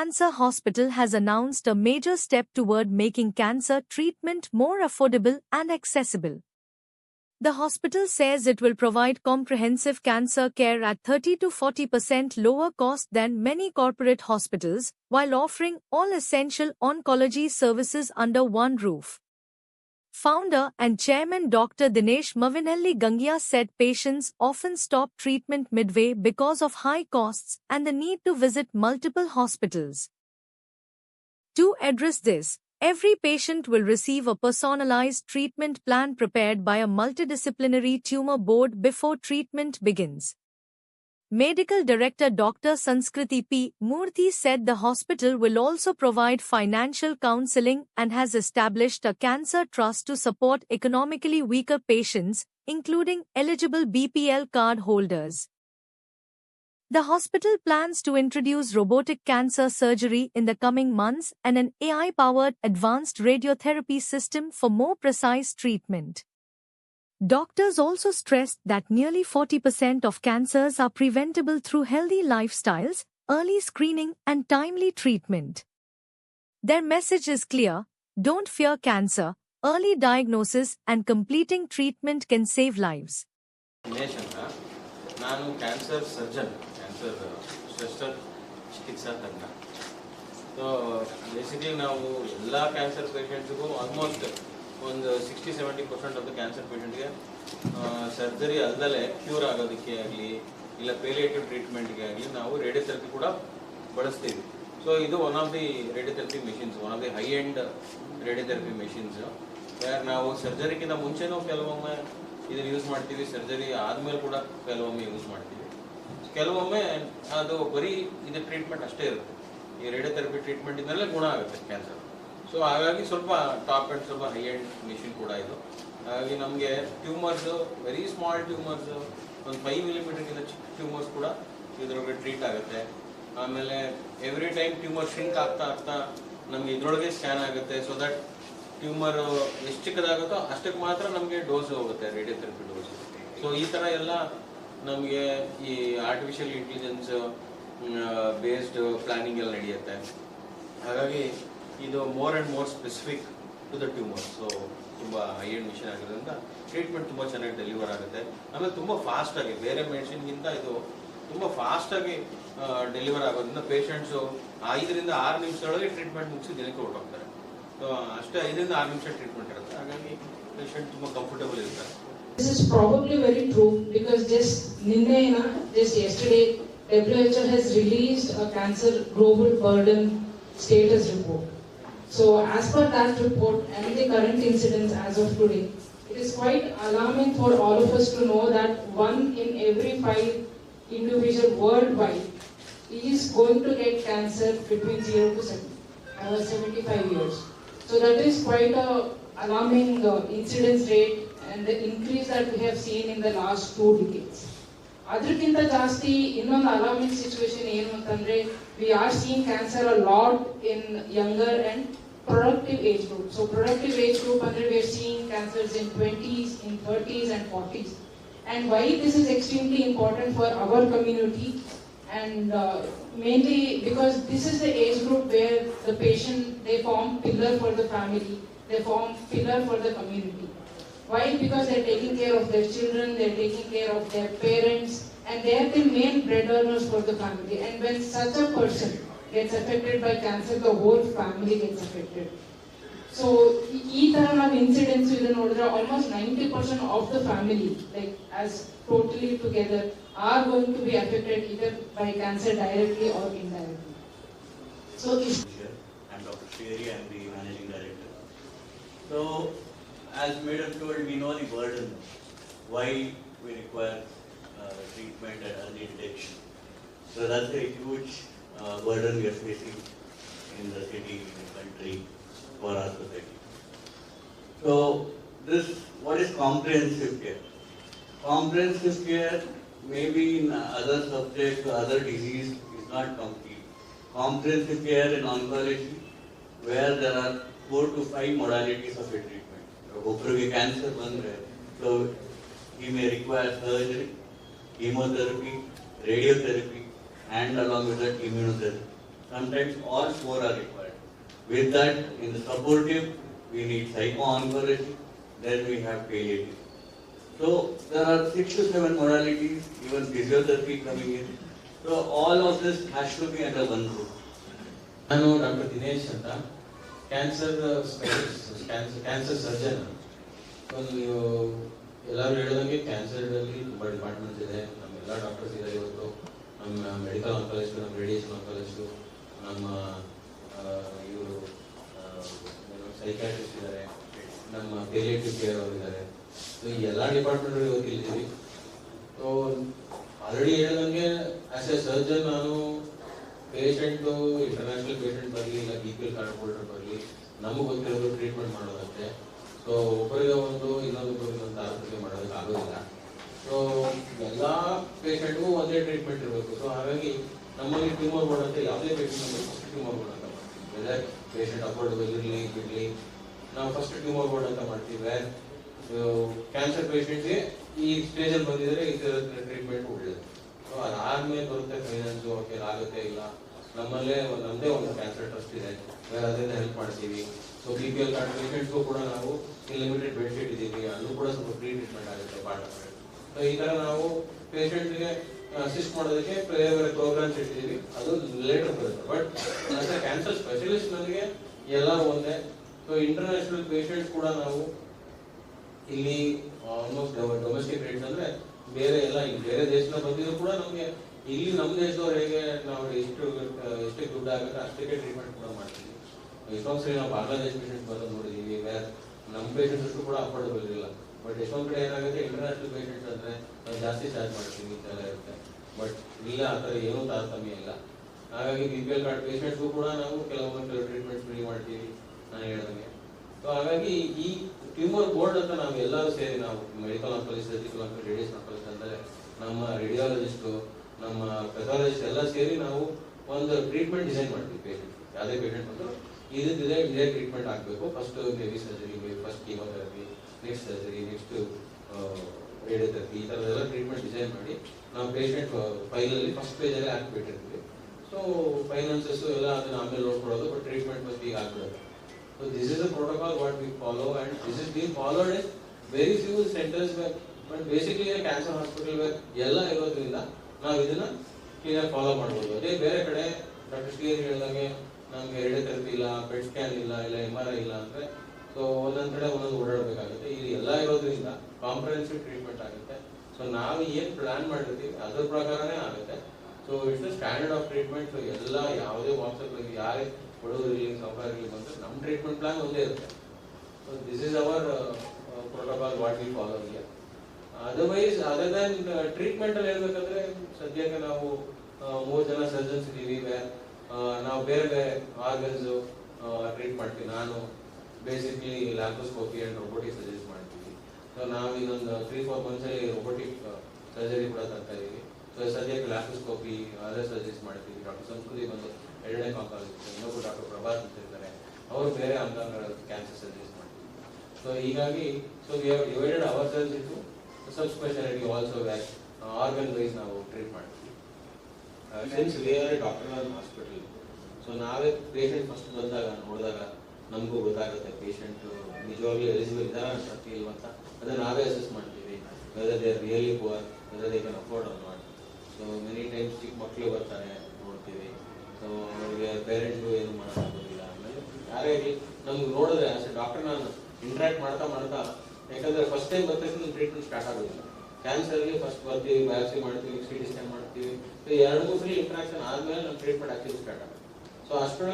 Cancer Hospital has announced a major step toward making cancer treatment more affordable and accessible. The hospital says it will provide comprehensive cancer care at 30 to 40% lower cost than many corporate hospitals, while offering all essential oncology services under one roof. Founder and Chairman Dr. Dinesh Mavinelli Gangia said patients often stop treatment midway because of high costs and the need to visit multiple hospitals. To address this, every patient will receive a personalized treatment plan prepared by a multidisciplinary tumor board before treatment begins. Medical Director Dr. Sanskriti P. Murthy said the hospital will also provide financial counseling and has established a cancer trust to support economically weaker patients, including eligible BPL card holders. The hospital plans to introduce robotic cancer surgery in the coming months and an AI-powered advanced radiotherapy system for more precise treatment. Doctors also stressed that nearly 40% of cancers are preventable through healthy lifestyles, early screening, and timely treatment. Their message is clear: don't fear cancer, early diagnosis and completing treatment can save lives. ನಾನು cancer surgeon, cancer special ಚಿಕಿತ್ಸಾ ತಜ್ಞ. So basically ನಾವು ಎಲ್ಲ cancer ಪೇಷಂಟ್ಸ್ಗೂ almost ಒಂದು 60-70% of the cancer ಪೇಷಂಟ್ಗೆ surgery ಅಲ್ಲದೆ cure ಆಗೋದಕ್ಕೆ ಆಗಲಿ ಇಲ್ಲ ಪೇಲಿಯೇಟಿವ್ ಟ್ರೀಟ್ಮೆಂಟ್ಗೆ ಆಗಲಿ ನಾವು ರೇಡಿಯೋಥೆರಪಿ ಕೂಡ ಬಳಸ್ತೀವಿ. ಸೊ ಇದು one of the radiotherapy machines, one of the high end radiotherapy machines. ನಾವು ಸರ್ಜರಿಗಿಂತ ಮುಂಚೆನೂ ಕೆಲವೊಮ್ಮೆ ಇದನ್ನು ಯೂಸ್ ಮಾಡ್ತೀವಿ, ಸರ್ಜರಿ ಆದಮೇಲೆ ಕೂಡ ಕೆಲವೊಮ್ಮೆ ಯೂಸ್ ಮಾಡ್ತೀವಿ. ಕೆಲವೊಮ್ಮೆ ಅದು ಬರೀ ಇದು ಟ್ರೀಟ್ಮೆಂಟ್ ಅಷ್ಟೇ ಇರುತ್ತೆ, ಈ ರೇಡಿಯೋಥೆರಪಿ ಟ್ರೀಟ್ಮೆಂಟಿಂದಲೇ ಗುಣ ಆಗುತ್ತೆ ಕ್ಯಾನ್ಸರ್. ಸೊ ಹಾಗಾಗಿ ಸ್ವಲ್ಪ ಟಾಪ್ ಆ್ಯಂಡ್ ಸ್ವಲ್ಪ ಹೈ ಎಂಡ್ ಮಿಷಿನ್ ಕೂಡ ಇದು. ಹಾಗಾಗಿ ನಮಗೆ ಟ್ಯೂಮರ್ಸು, ವೆರಿ ಸ್ಮಾಲ್ ಟ್ಯೂಮರ್ಸು, ಒಂದು 5 ಮಿಲಿಮೀಟರ್ಗಿಂತ ಚಿಕ್ಕ ಟ್ಯೂಮರ್ಸ್ ಕೂಡ ಇದರೊಳಗೆ ಟ್ರೀಟ್ ಆಗುತ್ತೆ. ಆಮೇಲೆ ಎವ್ರಿ ಟೈಮ್ ಟ್ಯೂಮರ್ ಶಿಂಕ್ ಆಗ್ತಾ ಆಗ್ತಾ ನಮಗೆ ಇದರೊಳಗೆ ಸ್ಕ್ಯಾನ್ ಆಗುತ್ತೆ. ಸೊ ದಟ್ ಟ್ಯೂಮರ್ ಎಷ್ಟು ಚಿಕ್ಕದಾಗುತ್ತೋ ಅಷ್ಟಕ್ಕೆ ಮಾತ್ರ ನಮಗೆ ಡೋಸ್ ಹೋಗುತ್ತೆ, ರೇಡಿಯೋಥೆರಪಿ ಡೋಸ್. ಸೊ ಈ ಥರ ಎಲ್ಲ ನಮಗೆ ಈ ಆರ್ಟಿಫಿಷಿಯಲ್ ಇಂಟೆಲಿಜೆನ್ಸ್ ಬೇಸ್ಡ್ ಪ್ಲಾನಿಂಗ್ ಎಲ್ಲ ನಡೆಯುತ್ತೆ. ಹಾಗಾಗಿ ಇದು more and more specific to the tumour. So ತುಂಬ ಹೈ ಎಂಡ್ ಮಿಷನ್ ಆಗಿರೋದ್ರಿಂದ ಟ್ರೀಟ್ಮೆಂಟ್ ತುಂಬ ಚೆನ್ನಾಗಿ ಡೆಲಿವರ್ ಆಗುತ್ತೆ. ಆಮೇಲೆ ತುಂಬ ಫಾಸ್ಟಾಗಿ, ಬೇರೆ ಮೆಡಿಸಿನ್ಗಿಂತ ಇದು ತುಂಬ ಫಾಸ್ಟಾಗಿ ಡೆಲಿವರ್ ಆಗೋದ್ರಿಂದ ಪೇಷಂಟ್ಸು 5ರಿಂದ 6 ನಿಮಿಷದೊಳಗೆ ಟ್ರೀಟ್ಮೆಂಟ್ ಮುಗಿಸಿ ದಿನಕ್ಕೆ ಹೊರಟೋಗ್ತಾರೆ. ಸೊ ಅಷ್ಟೇ 5ರಿಂದ 6 ನಿಮಿಷ ಟ್ರೀಟ್ಮೆಂಟ್ ಇರುತ್ತೆ. ಹಾಗಾಗಿ ಪೇಷಂಟ್ ತುಂಬ ಕಂಫರ್ಟಬಲ್ ಇರ್ತಾರೆ. This is probably very true because just yesterday WHO has released a cancer global burden status report. So as per that report and the current incidence as of today, it is quite alarming for all of us to know that 1 in every 5 individual worldwide is going to get cancer between 0 to 75 years. So that is quite a alarming incidence rate and the increase that we have seen in the last 2 decades. ಅದಕ್ಕಿಂತ ಜಾಸ್ತಿ ಇನ್ನೊಂದು alarming situation ಏನು ಅಂತಂದ್ರೆ, we are seeing cancer a lot in younger and productive age group. So productive age group ಅಂದ್ರೆ we are seeing cancers in 20s, in 30s and 40s. And why this is extremely important for our community, and mainly because this is the age group where the patient, they form pillar for the family, they form pillar for the community. Why? Because they're taking care of their children, they're taking care of their parents, and they're the main breadwinners for the family. And when such a person gets affected by cancer, the whole family gets affected. So, ee tara nav incidents idu nodidre almost 90% of the family, like as totally together, are going to be affected either by cancer directly or indirectly. So, I'm Dr. Sherry, I'm the managing director. So, as Madam told, we know the burden, why we require treatment and early detection. So that's a huge burden we are facing in the city, in the country, for our society. So this, what is comprehensive care? Comprehensive care, maybe in other subjects or other disease, is not complete. Comprehensive care in oncology, where there are 4 to 5 modalities of a treatment. ಒಬ್ಬರಿಗೆ cancer ಬಂದರೆ so he may require surgery, chemotherapy, radiotherapy, and along with that immunotherapy. Sometimes all four are required. With that, in the supportive, we need psycho-oncology, then we have palliative. So there are 6 to 7 modalities, even physiotherapy coming in. So all of this has to be under one roof. ನಾನು doctor Dinesh ಅಂತ cancer cancer surgeon. ಒಂದು ಎಲ್ಲರೂ ಹೇಳೋದಂಗೆ ಕ್ಯಾನ್ಸರಲ್ಲಿ ತುಂಬ departments ಇದೆ. ನಮ್ಮೆಲ್ಲ doctors ಇದ್ದಾರೆ ಇವತ್ತು. ನಮ್ಮ ಮೆಡಿಕಲ್ ಆಂಕಾಲಜಿಸ್ಟ್, ನಮ್ಮ ರೇಡಿಯೇಷನ್ ಆಂಕಾಲಜಿಸ್ಟು, ನಮ್ಮ ಇವರು ಸೈಕ್ಯಾಟ್ರಿಸ್ಟ್ ಇದ್ದಾರೆ, ನಮ್ಮ ಪೇಲಿಯೇಟಿವ್ ಕೇರ್ ಅವರು ಇದ್ದಾರೆ. ಸೊ ಈ ಎಲ್ಲ ಡಿಪಾರ್ಟ್ಮೆಂಟ್ ಇವತ್ತು ಇಲ್ಲಿದ್ದೀವಿ. ಸೊ ಆಲ್ರೆಡಿ ಹೇಳಿದಂಗೆ ಆಸ್ ಎ ಸರ್ಜನ್ ನಾನು ಪೇಷಂಟು ಇಂಟರ್ನ್ಯಾಷನಲ್ ಪೇಷಂಟ್ ಬರಲಿ ಇಲ್ಲ BPL ಕಾರ್ಡ್ ಹೋಲ್ಡರ್ ಬರಲಿ, ನಮಗೆ ಗೊತ್ತಿರೋದು ಟ್ರೀಟ್ಮೆಂಟ್ ಮಾಡೋದಂತೆ. ಸೊ ಒಬ್ಬರಿಗೆ ಒಂದು ಇನ್ನೊಂದೊಬ್ಬರಿಗೆ ಒಂದು ತಾರತಮ್ಯ ಮಾಡೋದಕ್ಕೆ ಆಗೋದಿಲ್ಲ. ಸೊ ಎಲ್ಲ ಪೇಷಂಟ್ಗೂ ಒಂದೇ ಟ್ರೀಟ್ಮೆಂಟ್ ಇರಬೇಕು. ಸೊ ಹಾಗಾಗಿ ನಮ್ಮಲ್ಲಿ ಟ್ಯೂಮರ್ ಬೋರ್ಡ್ ಅಂತ ಯಾವುದೇ ಪೇಷಂಟ್ ನಮಗೆ ಫಸ್ಟ್ ಟ್ಯೂಮರ್ ಬೋರ್ಡ್ ಅಂತ ಮಾಡ್ತೀವಿ. ವೆದರ್ ಪೇಷಂಟ್ ಅಫೋರ್ಡಬಲ್ ಇರಲಿ ಬಿಡಲಿ, ನಾವು ಫಸ್ಟ್ ಟ್ಯೂಮರ್ ಬೋರ್ಡ್ ಅಂತ ಮಾಡ್ತೀವಿ. ವೇರ್ ಕ್ಯಾನ್ಸರ್ ಪೇಷಂಟ್ಗೆ ಈ ಸ್ಟೇಜಲ್ಲಿ ಬಂದಿದ್ರೆ ಇದರ ಟ್ರೀಟ್ಮೆಂಟ್ ಒಳ್ಳೆಯದು. ಸೊ ಅದಾದ್ಮೇಲೆ ಬರುತ್ತೆ ಫೈನಾನ್ಸು, ಓಕೆ ಆಗುತ್ತೆ ಇಲ್ಲ. ನಮ್ಮಲ್ಲೇ ನಮ್ಮದೇ ಒಂದು ಕ್ಯಾನ್ಸರ್ ಟ್ರಸ್ಟ್ ಇದೆ, ಬೇರೆ ಅದರಿಂದ ಹೆಲ್ಪ್ ಮಾಡ್ತೀವಿ. ಸೊ BPL ಕಾರ್ಡ್ ಪೇಷಂಟ್ಸ್ಗೂ ಕೂಡ ನಾವು ಲಿಮಿಟೆಡ್ ಬೆಡ್ ಶೀಟ್ ಇದ್ದೀವಿ, ಅದು ಕೂಡ ಸ್ವಲ್ಪ ಫ್ರೀ ಟ್ರೀಟ್ಮೆಂಟ್ ಆಗುತ್ತೆ ಪಾರ್ಟ್. ಸೊ ಈ ಥರ ನಾವು ಪೇಷಂಟ್ಗೆ ಅಸಿಸ್ಟ್ ಮಾಡೋದಕ್ಕೆ ಬೇರೆ ಬೇರೆ ಪ್ರೋಗ್ರಾಮ್ಸ್ ಇಟ್ಟಿದ್ದೀವಿ, ಅದು ಲೇಟರ್ ಬರುತ್ತೆ. But as A cancer specialist ನನಗೆ ಎಲ್ಲ ಒಂದೇ. ಸೊ ಇಂಟರ್ನ್ಯಾಷನಲ್ ಪೇಷಂಟ್ಸ್ ಕೂಡ ನಾವು ಇಲ್ಲಿ ಆಲ್ಮೋಸ್ಟ್ ಡೊಮೆಸ್ಟಿಕ್ ರೇಟ್ಸ್ ಅಂದರೆ ಬೇರೆ ಎಲ್ಲ ಬೇರೆ ದೇಶದಿಂದ ಬಂದಿದ್ರು ಕೂಡ ನಮಗೆ ಇಲ್ಲಿ ನಮ್ಮ ದೇಶದವ್ರು ಹೇಗೆ ನಾವು ಎಷ್ಟಕ್ಕೆ ದುಡ್ಡು ಆಗುತ್ತೆ ಅಷ್ಟಕ್ಕೆ ಟ್ರೀಟ್ಮೆಂಟ್ ಕೂಡ ಮಾಡ್ತೀವಿ. ಎಷ್ಟೊಂದು ಸರಿ ನಾವು ಬಾಂಗ್ಲಾದೇಶ್ ಪೇಷಂಟ್ ಬರೋದು ನೋಡಿದ್ದೀವಿ, ಬೇರೆ ನಮ್ಮ ಪೇಷಂಟ್ಸ್ ಅಷ್ಟು ಕೂಡ ಅಫೋರ್ಡಬಲ್ ಇರಲಿಲ್ಲ. ಬಟ್ ಎಷ್ಟೊಂದು ಕಡೆ ಏನಾಗುತ್ತೆ ಇಂಟರ್ನ್ಯಾಷನಲ್ ಪೇಷಂಟ್ಸ್ ಅಂದರೆ ನಾವು ಜಾಸ್ತಿ ಚಾರ್ಜ್ ಮಾಡ್ತೀವಿ ಇದೆಲ್ಲ ಇರುತ್ತೆ. ಬಟ್ ಇಲ್ಲ ಆ ಥರ ಏನೂ ತಾರತಮ್ಯ ಇಲ್ಲ. ಹಾಗಾಗಿ BPL ಕಾರ್ಡ್ ಪೇಷಂಟ್ಸ್ಗೂ ಕೂಡ ನಾವು ಕೆಲವೊಂದು ಟ್ರೀಟ್ಮೆಂಟ್ ಫ್ರೀ ಮಾಡ್ತೀವಿ ನಾನು ಹೇಳ್ದಂಗೆ. ಸೊ ಹಾಗಾಗಿ ಈ ಟ್ಯೂಮರ್ ಬೋರ್ಡ್ ಅಂತ ನಾವು ಎಲ್ಲರೂ ಸೇರಿ, ನಾವು medical oncologist, surgical oncologist, radiation oncologist ಅಂದರೆ ನಮ್ಮ ರೇಡಿಯಾಲಜಿಸ್ಟು, ನಮ್ಮ ಪೆಥಾಲಜಿಸ್ಟ್ ಎಲ್ಲ ಸೇರಿ ನಾವು ಒಂದು ಟ್ರೀಟ್ಮೆಂಟ್ ಡಿಸೈನ್ ಮಾಡ್ತೀವಿ. ಪೇಷಂಟ್ ಯಾವುದೇ ಪೇಷಂಟ್ ಬಂದರೂ ಇದೇ ಟ್ರೀಟ್ಮೆಂಟ್ ಆಗಬೇಕು. First baby surgery, first chemotherapy, next surgery, next radiotherapy, ಈ ಥರದೆಲ್ಲ ಟ್ರೀಟ್ಮೆಂಟ್ ಡಿಸೈನ್ ಮಾಡಿ ನಾವು ಪೇಷಂಟ್ ಫೈಲಲ್ಲಿ ಫಸ್ಟ್ ಪೇಜಲ್ಲಿ ಹಾಕಿಬಿಟ್ಟಿರ್ತೀವಿ. ಸೊ ಫೈನಾನ್ಸಸ್ಸು ಎಲ್ಲ ಅದನ್ನು ಆಮೇಲೆ ನೋಡ್ಕೊಳ್ಳೋದು, ಬಟ್ ಟ್ರೀಟ್ಮೆಂಟ್ ಫಸ್ಟ್ ಈಗ ಹಾಕ್ಬಿಡೋದು. So this is the protocol what we follow, and this is being followed in very few centers where, but basically in a cancer hospital where ಎಲ್ಲ ಇರೋದ್ರಿಂದ ನಾವು ಇದನ್ನ ಕ್ಲೀನಾಗಿ ಫಾಲೋ ಮಾಡ್ಬೋದು. ಅದೇ ಬೇರೆ ಕಡೆ ಡಾಕ್ಟರ್ ಶ್ರೀಹರಿ ಹೇಳಿದಂಗೆ ನಮ್ಗೆ ರೇಡಿಯೋಥೆರಪಿ ಇಲ್ಲ, ಪೆಟ್ ಸ್ಕ್ಯಾನ್ ಇಲ್ಲ, MRI ಇಲ್ಲ ಅಂದರೆ ಸೊ ಒಂದೊಂದು ಕಡೆ ಒಂದೊಂದು ಓಡಾಡಬೇಕಾಗುತ್ತೆ. ಇಲ್ಲಿ ಎಲ್ಲ ಇರೋದ್ರಿಂದ ಕಾಂಪ್ರಹೆನ್ಸಿವ್ ಟ್ರೀಟ್ಮೆಂಟ್ ಆಗುತ್ತೆ. ಸೊ ನಾವು ಏನು ಪ್ಲಾನ್ ಮಾಡಿರ್ತೀವಿ ಅದ್ರ ಪ್ರಕಾರನೇ ಆಗುತ್ತೆ. So it's standard of treatment. So ಎಲ್ಲ ಯಾವುದೇ ವಾಟ್ಸಪ್ ಯಾರೇ ಬಡವರು ಇರಲಿ ಸಾವುಕಾರ ಇರಲಿ ಬಂದರೆ ನಮ್ಮ ಟ್ರೀಟ್ಮೆಂಟ್ ಪ್ಲಾನ್ ಒಂದೇ ಇರುತ್ತೆ. So this is our protocol what we follow here. Otherwise other then ಟ್ರೀಟ್ಮೆಂಟಲ್ಲಿ ಹೇಳ್ಬೇಕಂದ್ರೆ ಸದ್ಯಕ್ಕೆ ನಾವು 3 ಜನ ಸರ್ಜನ್ಸ್ ಇದ್ದೀವಿ. ನಾವು ಬೇರೆ ಬೇರೆ ಆರ್ಗನ್ಸು ಟ್ರೀಟ್ ಮಾಡ್ತೀವಿ. ನಾನು basically laparoscopy and robotic surgeries ಮಾಡ್ತೀವಿ. ಸೊ ನಾವು ಇನ್ನೊಂದು 3-4 ಮಂತ್ಸಲ್ಲಿ ರೋಬೋಟಿಕ್ ಸರ್ಜರಿ ಕೂಡ ತರ್ತಾ ಇದ್ದೀವಿ. ಸೊ ಸದ್ಯಕ್ಕೆ ಲ್ಯಾಪ್ರೋಸ್ಕೋಪಿ ಅದರ್ ಸರ್ಜರೀಸ್ ಮಾಡ್ತೀವಿ. ಡಾಕ್ಟರ್ ಸಂಸ್ಕೃತಿ ಬಂದು ಎರಡನೇ ಆಂಕಾಲಜಿಸ್ಟ್, ಇನ್ನೊಬ್ಬರು ಡಾಕ್ಟರ್ ಪ್ರಭಾತ್ ಅಂತ ಇರ್ತಾರೆ, ಅವರು ಬೇರೆ ಅಂಗಾಂಗಗಳ ಕ್ಯಾನ್ಸರ್ ಸರ್ಜರೀಸ್ ಮಾಡ್ತೀವಿ. ಸೊ ಹೀಗಾಗಿ so we have divided our cells into sub specialty also ವ್ಯಾಕ್ ಆರ್ಗನ್ ವೈಸ್ ನಾವು ಟ್ರೀಟ್ ಮಾಡ್ತೀವಿ. Since we are a doctor hospital, so ನಾವೇ ಪೇಷಂಟ್ ಫಸ್ಟ್ ಬಂದಾಗ ನೋಡಿದಾಗ ನಮಗೂ ಗೊತ್ತಾಗುತ್ತೆ ಪೇಷಂಟ್ ನಿಜವಾಗ್ಲೂ ಎಲಿಜಿಬಲ್ ಇದ್ದಾರಾ ಅಂತ ಇಲ್ವಂತ. ಅದನ್ನು ನಾವೇ ಅಸೆಸ್ ಮಾಡ್ತೀವಿ, whether they are really poor, whether they can afford or not. So many times ಚಿಕ್ಕ ಮಕ್ಕಳು ಬರ್ತಾರೆ ನೋಡ್ತೀವಿ. ಸೊ ಅವ್ರಿಗೆ ಪೇರೆಂಟ್ಸ್ಗೂ ಏನು ಮಾಡೋಕ್ಕಾಗೋದಿಲ್ಲ. ಆಮೇಲೆ ಯಾರೇ ಆಗಲಿ ನಮ್ಗೆ ನೋಡಿದ್ರೆ ಆಸ್ ಎ ಡಾಕ್ಟರ್ ನಾನು ಇಂಟ್ರಾಕ್ಟ್ ಮಾಡ್ತಾ ಯಾಕಂದರೆ ಫಸ್ಟ್ ಟೈಮ್ ಬರ್ತಾ ಟ್ರೀಟ್ಮೆಂಟ್ ಸ್ಟಾರ್ಟ್ ಆಗೋದಿಲ್ಲ. ಕ್ಯಾನ್ಸರ್ಗೆ ಫಸ್ಟ್ ಬರ್ತೀವಿ, ಬಯಾಪ್ಸಿ ಮಾಡ್ತೀವಿ, CT ಸ್ಕ್ಯಾನ್ ಮಾಡ್ತೀವಿ. ಸೊ 2-3 ಇಂಟ್ರಾಕ್ಷನ್ ಆದಮೇಲೆ ನಮ್ಮ ಟ್ರೀಟ್ಮೆಂಟ್ ಆಕ್ಚುಲಿ ಸ್ಟಾರ್ಟ್ ಆಗುತ್ತೆ. ಸೊ ಅಷ್ಟೊಳಗೆ